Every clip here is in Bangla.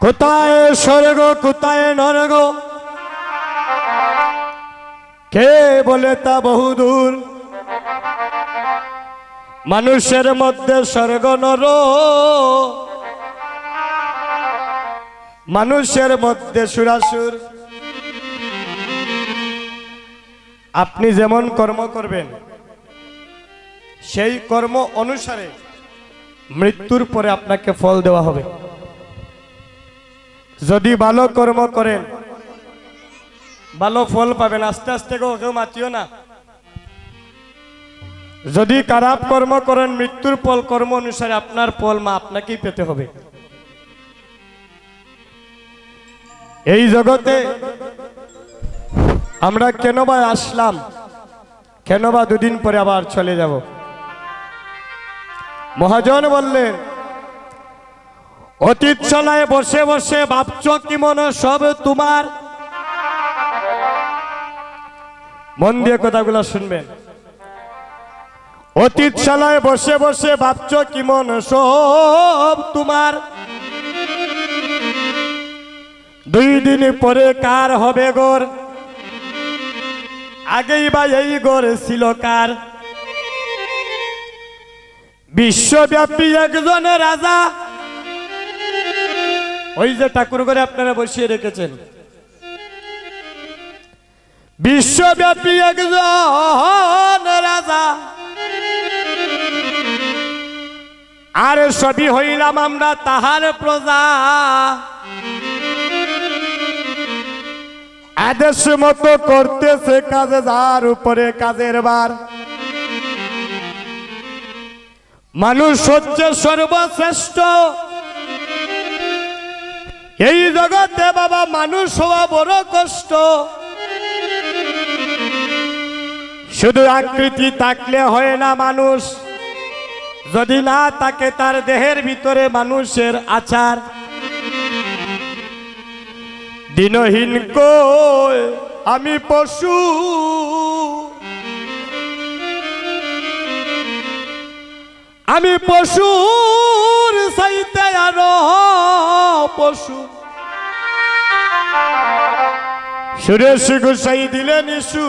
কোথায় স্বর্গ কোথায় নরক কে বলে তা বহুদূর। মানুষের মধ্যে স্বর্গ নরক, মানুষের মধ্যে সুরাসুর। আপনি যেমন কর্ম করবেন সেই কর্ম অনুসারে মৃত্যুর পরে আপনাকে ফল দেওয়া হবে। যদি ভালো কর্ম করেন ভালো ফল পাবেন, আস্তে আস্তে কেউ মাতিও না। যদি খারাপ কর্ম করেন মৃত্যুর ফল কর্ম অনুসারে আপনার ফল আপনাকেই পেতে হবে। এই জগতে আমরা কেন বা আসলাম, কেন বা দুদিন পরে আবার চলে যাব। মহাজন বললেন অতীত চলায় বসে বসে ভাবছ কি মনে সব তোমার। মন দিয়ে কথাগুলো শুনবেন। অতীত চলায় বসে বসে ভাবছ কি মনে সব তোমার। দুই দিন পরে কার হবে গোর, আগেই বা এই গোর ছিল কার। বিশ্বব্যাপী একজন রাজা, ওই যে ঠাকুর ঘরে আপনারা বসিয়ে রেখেছেন, বিশ্বব্যাপী একজন রাজা। আর সবই হইলাম আমরা তাহার প্রজা। আদেশ মতো করতেছে কাজে যার উপরে কাজের বার। মানুষ হচ্ছে সর্বশ্রেষ্ঠ এই জগতে বাবা। মানুষ হওয়া বড় কষ্ট। শুধু আকৃতি থাকলে হয় না মানুষ, যদি না থাকে তার দেহের ভিতরে মানুষের আচার। দিনহীন কই আমি পশু, আমি পশুর চাইতে আরো পশু। সুরেশ গুসাই দিলেন ইসু,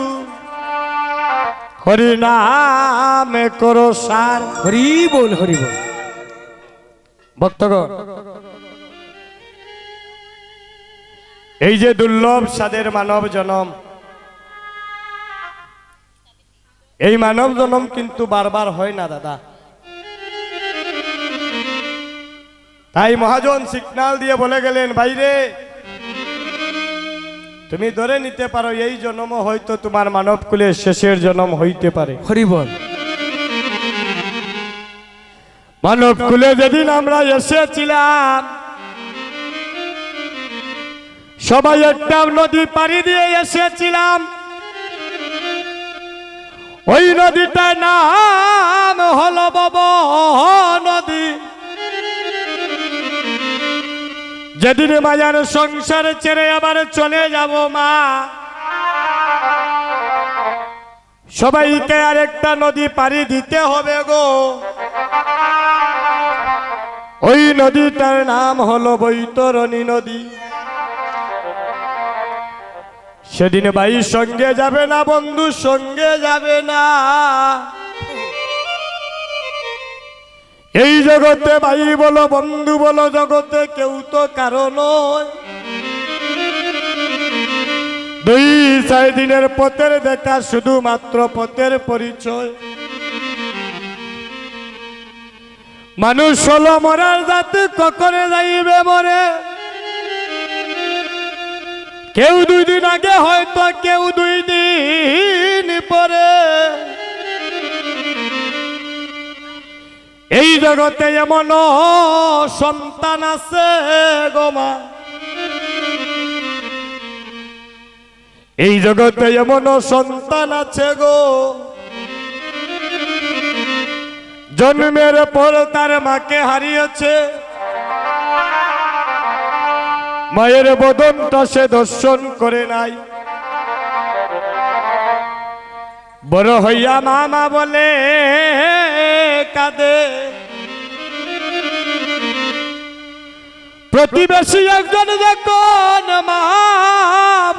হরি নামে করো সার। হরি বল হরি বল। ভক্তগণ, এই যে দুর্লভ স্বাদের মানব জনম, এই মানব জনম কিন্তু বারবার হয় না দাদা। তাই মহাজন সিগন্যাল দিয়ে বলে গেলেন, ভাইরে তুমি ধরে নিতে পারো এই জন্ম হয়তো তোমার মানব কুলের শেষের জন্ম হইতে পারে। হরি বল। মানব কুলে যেদিন আমরা এসেছিলাম সবাই একটা নদী পাড়ি দিয়ে এসেছিলাম। ওই নদীটার নাম হলো বব নদী। যেদিন মায়ার সংসার ছেড়ে আবার চলে যাব মা, সবাইকে আরেকটা নদী পাড়ি দিতে হবে গো। ওই নদীটার নাম হলো বৈতরণী নদী। সেদিন ভাই সঙ্গে যাবে না, বন্ধু সঙ্গে যাবে না। এই জগতে ভাই বলো বন্ধু বলো জগতে কেউ তো কারো নয়। দুই চার দিনের পথের দেখা, শুধুমাত্র পথের পরিচয়। মানুষ হলো মরার জাতি, কখনো যাইবে মরে। কেউ 2 দিন আগে হয়তো কেউ 2 দিন পরে। এই জগতে এমন সন্তান আছে গো মা, এই জগতে এমন সন্তান আছে গো, জন্মের পর তার মাকে হারিয়েছে। মায়ের বদনটা সে দর্শন করে নাই। বড় হইয়া মামা বলে কাঁদে, প্রতিবেশী একজন যখন মা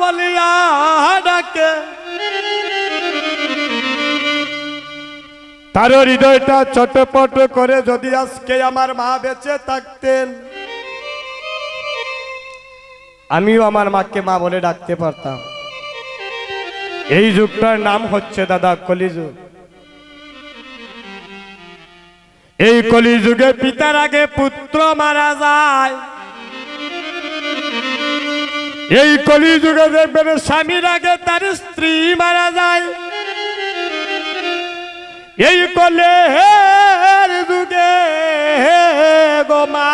বলিয়া ডাকে, তার হৃদয়টা ছটপট করে, যদি আজকে আমার মা বেঁচে থাকতেন আমিও আমার মাকে মা বলে ডাকতে পারতাম। এই যুগটার নাম হচ্ছে দাদা কলিযুগ। এই কলিযুগে পিতার আগে পুত্র মারা যায়। এই কলিযুগে দেখবেন স্বামীর আগে তার স্ত্রী মারা যায়। এই কলের যুগে গো মা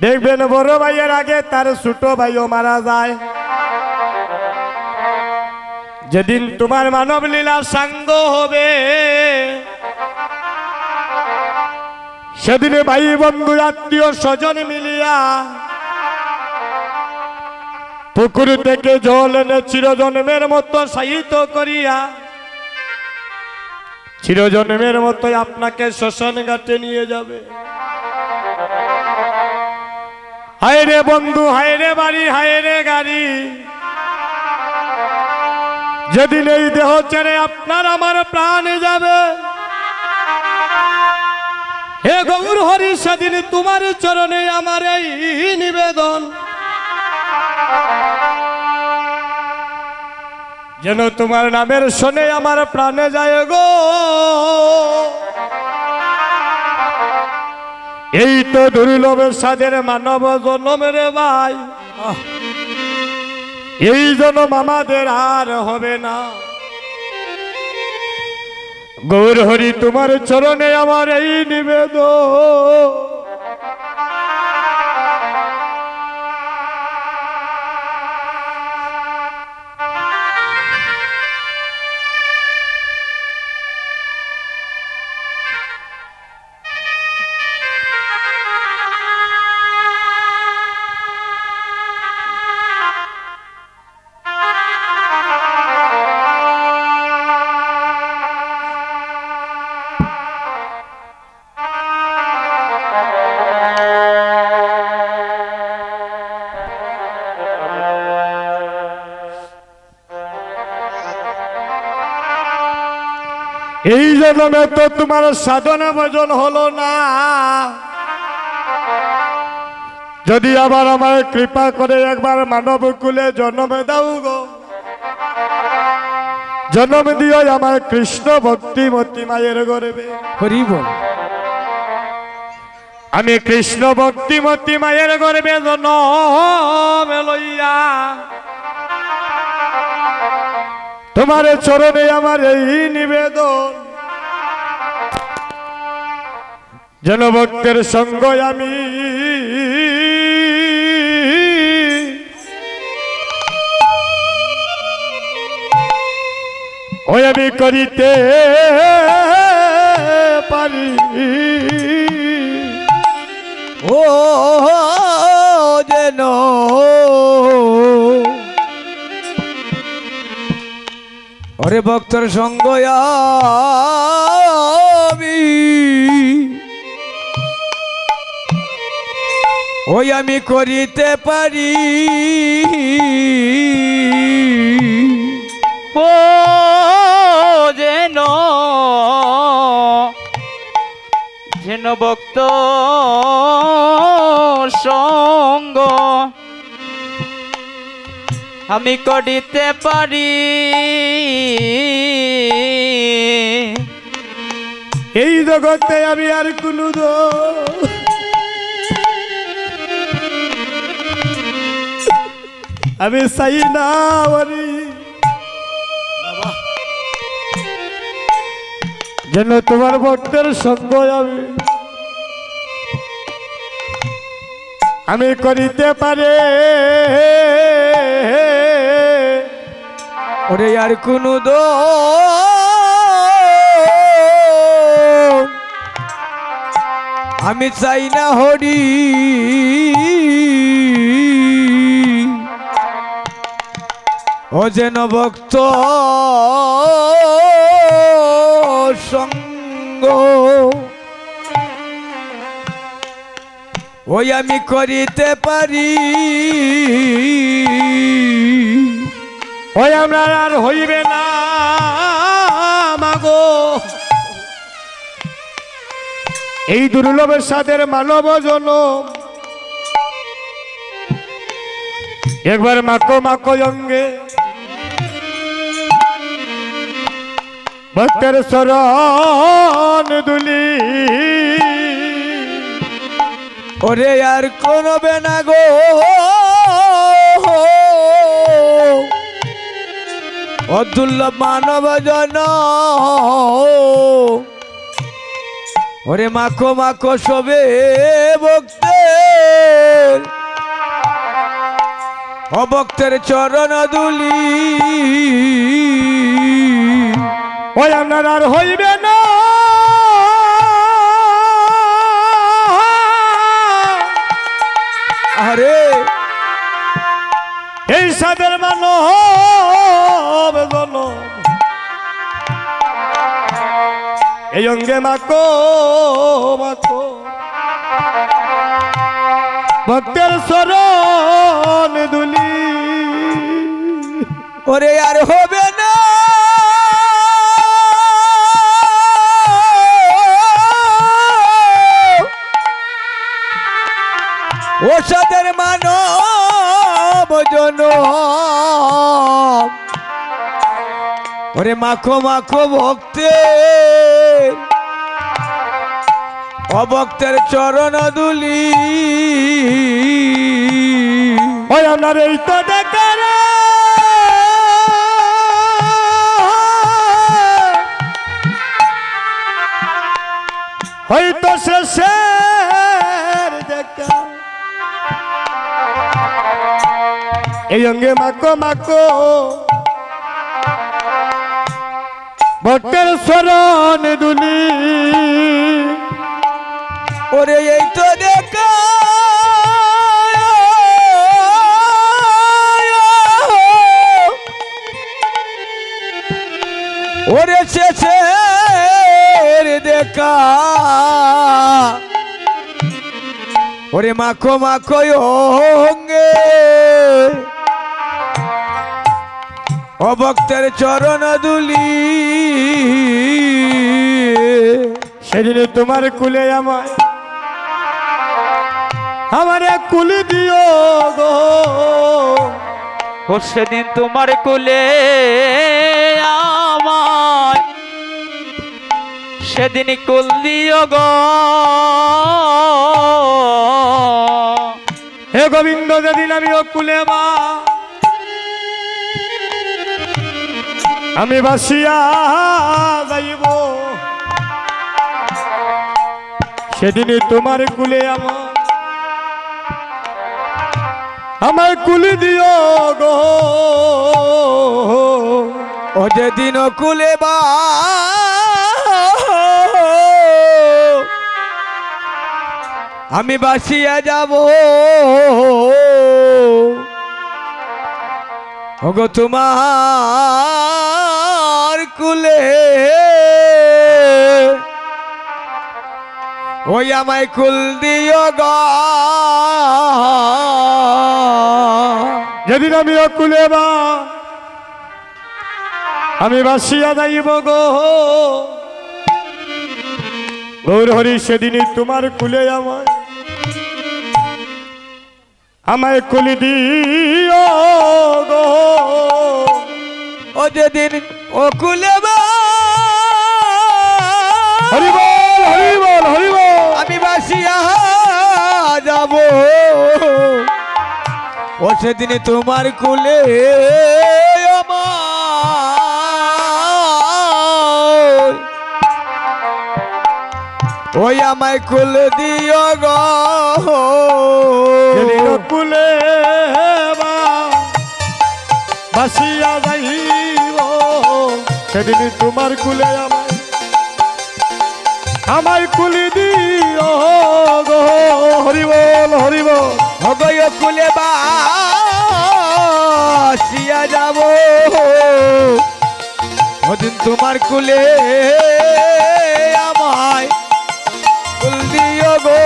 দেখবেন বড় ভাইয়ের আগে তার ছোট ভাইও মারা যায়। যেদিন তোমার মানব লীলা সাঙ্গ হবে সেদিনে ভাই বন্ধু আত্মীয় স্বজন মিলিয়া পুকুর থেকে জল এনে চিরজন্মের মতো সাহিত্য করিয়া চিরজন্মের মতো আপনাকে শ্মশান ঘাটে নিয়ে যাবে। হায় রে বন্ধু, হায় রে বাড়ি, হায় রে গাড়ি, যেদিন এই দেহ ছেড়ে আপনার আমার প্রাণ যাবে। হে গৌর হরি, সেদিন তোমার চরণে আমার এই নিবেদন, যেন তোমার নামের শোনে আমার প্রাণে যায় গো। এই তো দুর্লভের সাদের মানব জন্ম রে ভাই, এই জন্ম আমাদের আর হবে না। গৌর হরি, তোমার চরণে আমার এই নিবেদন। এই জন্মে তো তোমার সাধনা ভজন হলো না, যদি আবার আমার কৃপা করে একবার মানব কুলে জন্ম দাও গো। জন্ম দিও আমার কৃষ্ণ ভক্তিমতী মায়ের গর্ভে। হরি বল। আমি কৃষ্ণ ভক্তিমতী মায়ের গর্ভে জন্ম লইয়া তোমার চরণে আমার এই নিবেদন, যেন ভক্তের সঙ্গ আমি ওই আমি করিতে পারি। ও যেন ওরে ভক্তর সঙ্গ আমি, ওই আমি করিতে পারি। ও যেন যেন ভক্ত সঙ্গ আমি করিতে পারি। এই জগতে আমি আর কোনো আমি চাই না ওরি, যেন তোমার ভক্তের সঙ্গ আমি করিতে পারে। ওরে আর কোনো আমি চাই না হরি। ও যেন ভক্ত সঙ্গ ওই আমি করিতে পারি। ওই আমরা আর হইবে না মাগো এই দুর্লভের সাথের মানব জনম। একবার মাকো মাকো অঙ্গে ভক্তের শরণ দুলি। ওরে আর করবে না গো অদুর্লভ মানব জন। ওরে মাখো মাখো সবে ভক্তের অভক্তের চরণ দুলি। ওই আপনার আর হইবে না আরে এই সাদের মানব জনম। এই অঙ্গে মাকো মাকো ভক্তের শরণ দুলি। ওরে আর হবে না ওষাদের মানব জনম। ওরে মাখো মাখো ভক্তের অভক্তের চরণ দুলি। ওই আপনার এই তো দেখার হয়তো শেষের দেখা। এই অঙ্গে মাকো মাকো ভক্তের শরণ দুলি। ওরে এই তো দেখা ওরে শেষের দেখা। ওরে মাখো মাখো অঙ্গে অভক্তের চরণ দুলি। সেদিন তোমার কুলে আমায় আমারে কুল দিও গো। ও সেদিন তোমার কোলে আমায় সেদিন কুল দিও গো। হে গোবিন্দ যেদিন আমি ও কুলে মা আমি বাসিয়া যাইব সেদিন তোমার কুলে আমার কুলি দিও গো। ও যেদিন কুলে বা আমি বাসিয়া যাব ওগো তোমার কুলে। ওই আমায় কুল দিও গো। যেদিন আমি ও কুলে মা আমি বাসিয়া যাইব গো। গৌর হরি সেদিনই তোমার কুলে আমায় কুলি দিও গো। ও যেদিন ও কুলে বা হরি বল হরি বল হরি বল। আমি বাসিয়া যাব ও সেদিন তোমার কুলে আমার ওই আমায় কুল দিও গো। যেদিন ও কুলে মা বাসিয়া যাইব সেদিন তোমার কুলে আমায় কুলি দিও গো। হরি বল হরি বল। ভগয় কুলে বাসিয়া যাব ওদিন তোমার কুলে আমায় কুল দিও গো।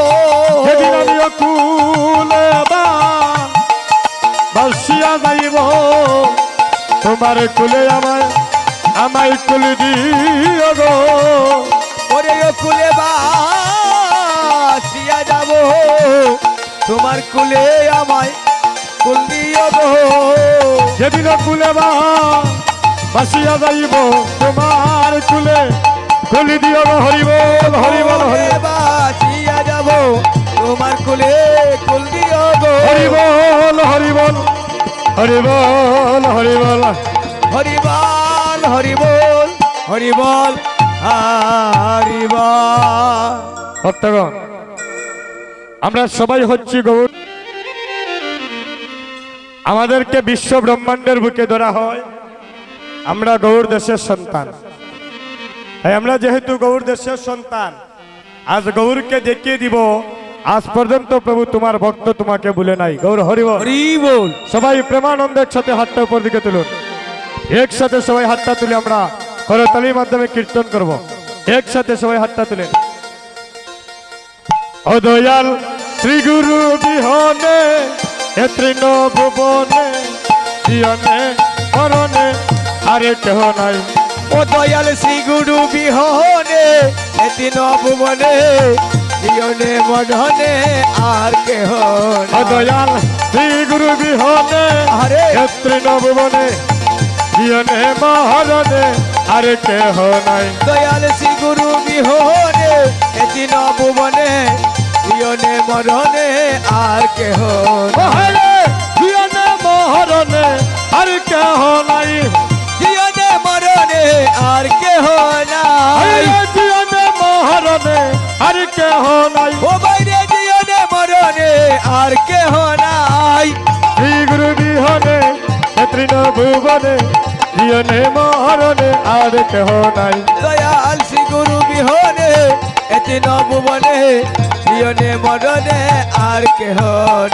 সেদিন আমি ও কুলে তোমার কুলে আমায় কুলে দিও গো। ওরে ও কুলে বাসিয়া যাব তোমার কুলে আমায় কুল দিও গো। যেদিন কুলে বাসিয়া যাইব তোমার কুলে কুলি দিও গো। হরিবল হরিবল কুলে বাসিয়া যাব তোমার কুলে কুল দিও গো। হরিবল হরিবল হরিবল হরিবল হরিবল হরিবল হরিবল হরিবল। ভক্তগণ, আমরা সবাই হচ্ছি গৌর। আমাদেরকে বিশ্ব ব্রহ্মাণ্ডের বুকে ধরা হয়, আমরা গৌর দেশের সন্তান। তাই আমরা যেহেতু গৌর দেশের সন্তান, আজ গৌরকে দেখিয়ে দিব আজ পর্যন্ত প্রভু তোমার ভক্ত তোমাকে ভুলে নাই। গৌর হরিবল হরিবল। সবাই প্রেমানন্দের সাথে হাতটা উপর দিকে তুলুন। একসাথে সবাই হাতটা তুলে আমরা করতালির মাধ্যমে কীর্তন করব। একসাথে সবাই হাতটা তুলেন। ও দয়াল শ্রী গুরু বিহনে এ তৃণ ভুবনে জীবনে মরণে আরে কেহ নাই। ও দয়াল শ্রী গুরু বিহনে এতি নবমনে জীবনে মরণে আর কেহ ও দয়াল শ্রী গুরু বিহনে আরে এ তৃণ ভুবনে জীবনে মরণে আরে কেহ নাই। দয়াল শ্রী গুরু বিহনে এতি নবমনে জীবনে মরণে আর কেহ মহারে জীবনে মরণে আর কেহ নাই। জীবনে মরণে আর কেহ নাই। জীবনে মরণে আর কেহ নাই। ও বাইরে জীবনে মরণে আর কেহ নাই। শ্রী গুরু বিহনে তৃণ ভুবনে জীবনে মরণে আর কেহ নাই। দয়াল শ্রী গুরু বিহনে এতি নবমনে জীবনে মরণে আর কেহ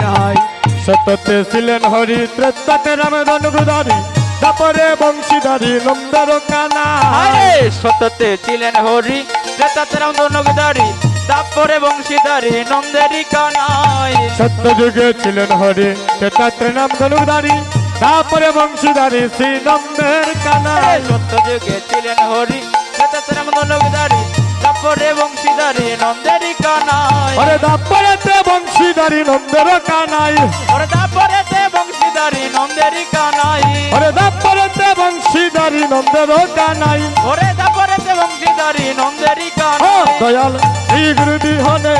নাই। সত্যতে ছিলেন হরি, ত্রেতাতে রাম ধনুধারী, তারপরে বংশীধারী নন্দর কানা। আরে সত্যতে ছিলেন হরি, ত্রেতাতে রাম ধনুধারী, তারপরে বংশীধারী নন্দেরই কানাই। সত্য যুগে ছিলেন হরি, ত্রেতাতে রাম ধনুধারী, তারপরে বংশীধারী শ্রী নন্দের কানা। সত্য যুগে ছিলেন হরি, ত্রেতাতে রাম ধনুধারী, তারপরে বংশীধারী নন্দেরই কানাই। ওরে তারপরেতে বংশীধারী নন্দের কানাই। ওরে তারপরেতে বংশীধারী নন্দেরই কানাই। ওরে তারপরেতে বংশীধারী নন্দের কানাই। ওরে তারপরেতে বংশীধারী নন্দেরই ও কানাই। দয়াল শ্রী গুরু বিহনে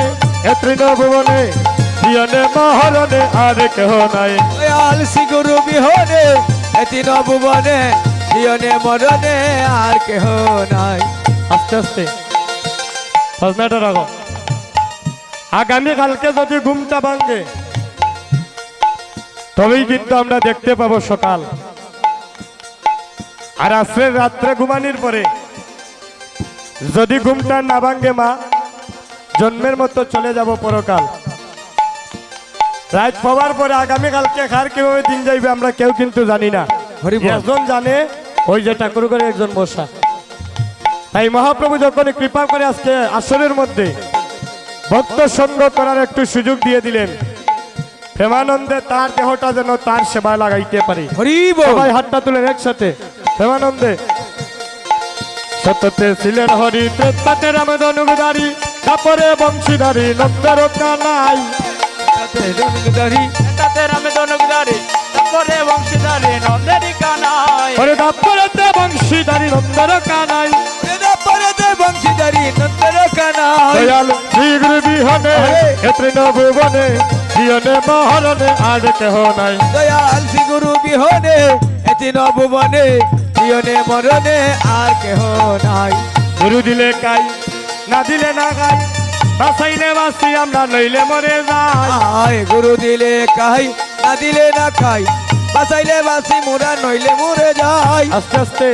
এ তৃণ ভুবনে জীবনে মরণে আর কেহ নাই। দয়াল শ্রী গুরু বিহনে এতি নবমনে জীবনে মরণে আর কেহ নাই। আস্তে আস্তে সজনাটা রাখো। আগামী কালকে যদি ঘুমটা ভাঙে তবেই কিন্তু আমরা দেখতে পাবো সকাল। আর আজকে রাত্রে ঘুমানির পরে যদি ঘুমটা না ভাঙে মা, জন্মের মতো চলে যাব পরকাল। রাত পাওয়ার পরে আগামী কালকে কার কিভাবে দিন যাইবে আমরা কেউ কিন্তু জানি না। হরিবল। একজন জানে, ওই যে ঠাকুর করে একজন বসা। তাই মহাপ্রভু যখন কৃপা করে আজকে আসরের মধ্যে ভক্ত সঙ্গ করার একটু সুযোগ দিয়ে দিলেন, প্রেমানন্দে তার দেহটা যেন তার সেবায় লাগাইতে পারি। হরিবল। সবাই হাতটা তুলেন একসাথে প্রেমানন্দে। সত্যতে ছিলেন হরি, ত্রেতাতে রাম ধনুধারী, তারপরে বংশীধারী নন্দের কানাই। ধনুধারী তাতে রাম ধনুধারী, তারপরে বংশীধারী নন্দেরই কানাই। ওরে তারপরেতে বংশীধারী নন্দের কানাই। পরতে বংশীধারী নন্দর কানাই। দয়াল শ্রী গুরু বিহনে এ তৃণ ভুবনে জীবনে মরণে আর কেহ নাই। দয়াল শ্রী গুরু বিহনে এতি নবমনে জীবনে মরণে আর কেহ নাই। গুরু দিলে কাই, না দিলে না গাই, বাঁচাইলে বাঁচি আমরা নইলে মরে যাই। আয় গুরু দিলে কাই, না দিলে না খাই, বাঁচাইলে বাঁচি মোরা নইলে মরে যাই। আস্তে আস্তে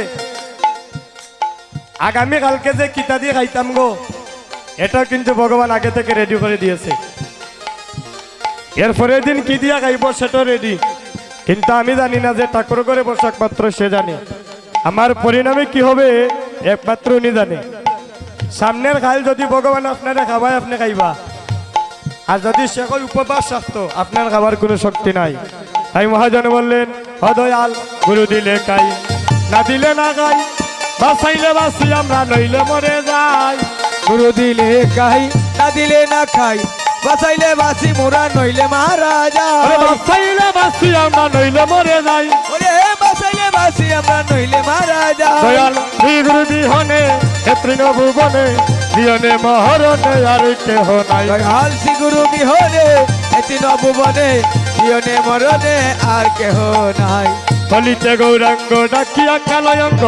আগামী কালকে যে কিতা দিয়ে খাইতাম গো, এটা কিন্তু ভগবান আগে থেকে রেডি করে দিয়েছে। এরপরের দিন কি দিয়া খাইব সেটা রেডি, কিন্তু আমি জানি না যে ঠাকুর করে বসে একমাত্র সে জানে। আমার পরিণামে কি হবে একমাত্র উনি জানে। সামনের খাইল যদি ভগবান আপনারা খাবায় আপনি খাইবা, আর যদি সে কই উপবাস রাখতো আপনার খাবার কোনো শক্তি নাই। তাই মহাজন বললেন, ও দয়াল গুরু দিলে খাই, না দিলে না গাই বাঁচাইলে বাঁচি আমরা নইলে মরে যাই গুরু দিলে খাই না দিলে না খাই বাঁচাইলে বাঁচি মোরা নইলে মারা আরে যায় বাঁচাইলে বাঁচি আমরা নইলে মরে যাই ওরে বাঁচাইলে বাঁচি আমরা নইলে মারা যায় দয়াল শ্রী গুরু বিহনে হে তৃণভুবনে বিহনে মহরণে আর কেহ নাই দয়াল শ্রী গুরু বিহনে এতি নবুবনে জীবনে মরণে আর কেহ নাই কলিতে গৌরাঙ্গ ডাকিয়া কালয়ঙ্গ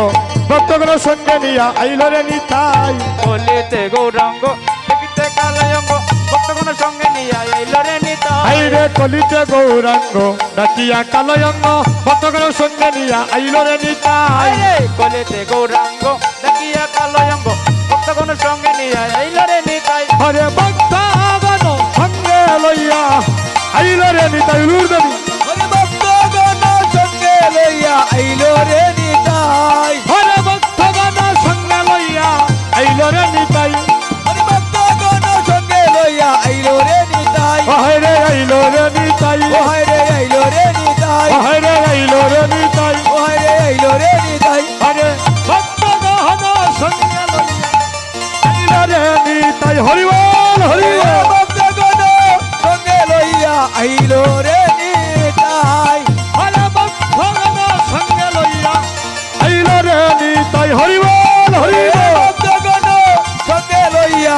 ভক্তগণ সঙ্গে নিয়া আইল রে নিতাই বলিতে গৌরাঙ্গ দেখিতে কালয়ঙ্গ ভক্তগণ সঙ্গে নিয়ে আইল রে নিতাই আইরে কলিতে গৌরাঙ্গ ডাকিয়া কালয়ঙ্গ ভক্তগণ সঙ্গে নিয়া আইল রে নিতাই আইরে বলিতে গৌরাঙ্গ দেখিয়া কালয়ঙ্গ ভক্তগণ সঙ্গে নিয়ে আইল রে নিতাই হরে ভক্তগণ সঙ্গে লইয়া আইল রে নিতাই লুরদেবী ওরে ভক্তগণ সঙ্গে লইয়া আইল রে নিতাই হরে ভক্তগণ সঙ্গে লইয়া আইল রে নিতাই ওরে ভক্তগণ সঙ্গে লইয়া আইল রে নিতাই হরে আইল রে নিতাই ওহাই রে আইল রে নিতাই হরে আইল রে নিতাই ওহাই রে আইল রে নিতাই হরে ভক্তগণ সঙ্গে লইয়া আইল রে নিতাই হরি বল হরি ওরে বল ভক্তগণ সঙ্গে লইয়া আইল রে নিতাই হরে ভক্তগণ সঙ্গে লইয়া আইল রে নিতাই হরি বল হরি ওরে বল ভক্তগণ সঙ্গে লইয়া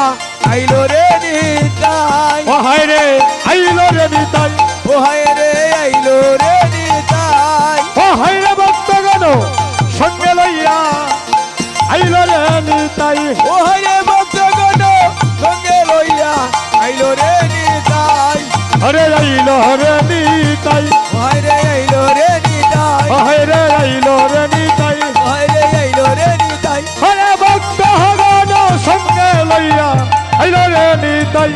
আইল রে নিতাই হরে আইল রে নিতাই ওহাই রে আইল রে নিতাই হরে ভক্তগণ সঙ্গে লইয়া আইল রে নিতাই ওহাই রে ভক্তগণ সঙ্গে লইয়া আইল রে নিতাই হরে আইল রে নিতাই ওহাই রে আইল রে নিতাই হরে আইল রে নিতাই ওহাই রে আইল রে নিতাই হরে ভক্তগণ সঙ্গে লইয়া আইল রে নিতাই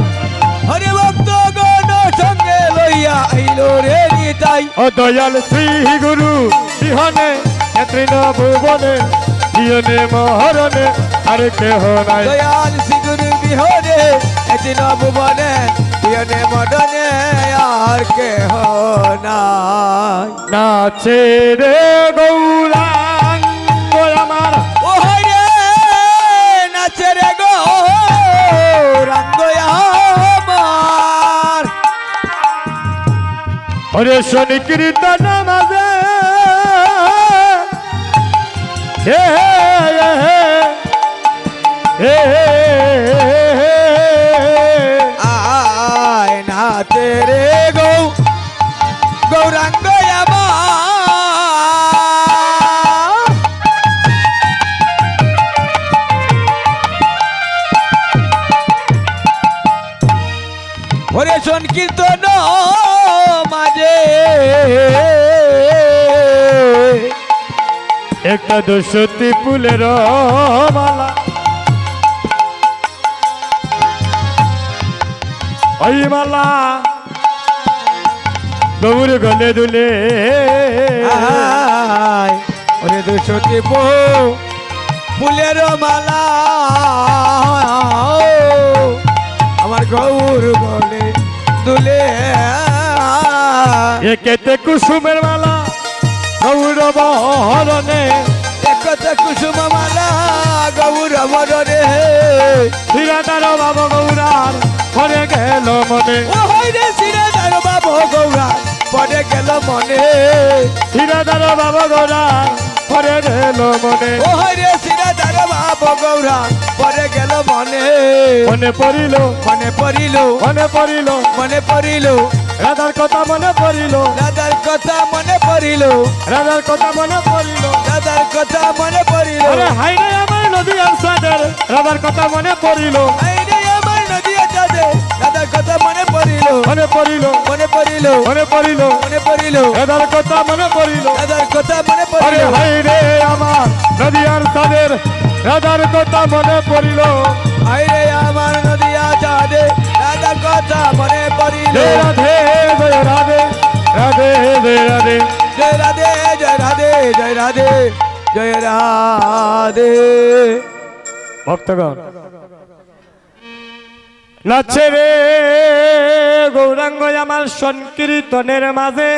হরে ভক্তগণ সঙ্গে লইয়া আইল রে নিতাই ও দয়াল শ্রী গুরু বিহনে তৃণ ভুবনে জীবনে মহরণে আর কেহ নাই দয়াল শ্রীগুরু বিহনে এতি নবুবনে বিহনে মদনে আর কেহ নাই নাচে রে গৌরাঙ্গ আমার ওহাই রে নাচে রে গো রাঙ্গ আমার হরে শনি কীর্তন মাঝে হে হে হে আয় নাচে রে গৌরাঙ্গ আমার ওরে শোন কীর্তন মাঝে একটা দোষতী ফুলের মালা ওই মালা গৌর গলে দুলে আয় ওরে দুশোটি ফুলের মালা আমার গৌর বলে দুলে একেতে কুসুমের মালা গৌর বহরণে একতা কুসুম মালা গৌর বরণে শ্রীরাধার বাবা গৌরার পরে গেল মনে ও হয় রে সিরাদার বাবু গৌরা পরে গেল মনে শ্রীরাধার বাবা গৌরার পরে গেল মনে ও হয় রে সিরাদার বাবু গৌরা পরে গেল মনে মনে পড়িল মনে পড়িল মনে পড়িল মনে পড়িল রাধার কথা মনে পড়িল দাদার কথা মনে পড়িল রাধার কথা মনে পড়িল দাদার কথা মনে পড়িল আরে হাইরে আমার নদী আনসাদের রাধার কথা মনে পড়িল এই রে আমার নদী আছে দাদার কথা মনে পড়িল মনে পড়িল মনে পড়িল মনে পড়িল মনে পড়িল রাধার কথা মনে পড়িল দাদার কথা মনে আরে পড়িল হাইরে আমার নদী আনসাদের রাধার কথা মনে পড়িল আইরে আমার নদী আছে দাদার কথা মনে পড়িল জয় রাধে জয় রাধে রাধে জয় রাধে জয় রাধে জয় রাধে জয় রাধে জয় রাধে ভক্তগণ নাচে রে গৌরাঙ্গ আমার সংকীর্তনের মাঝে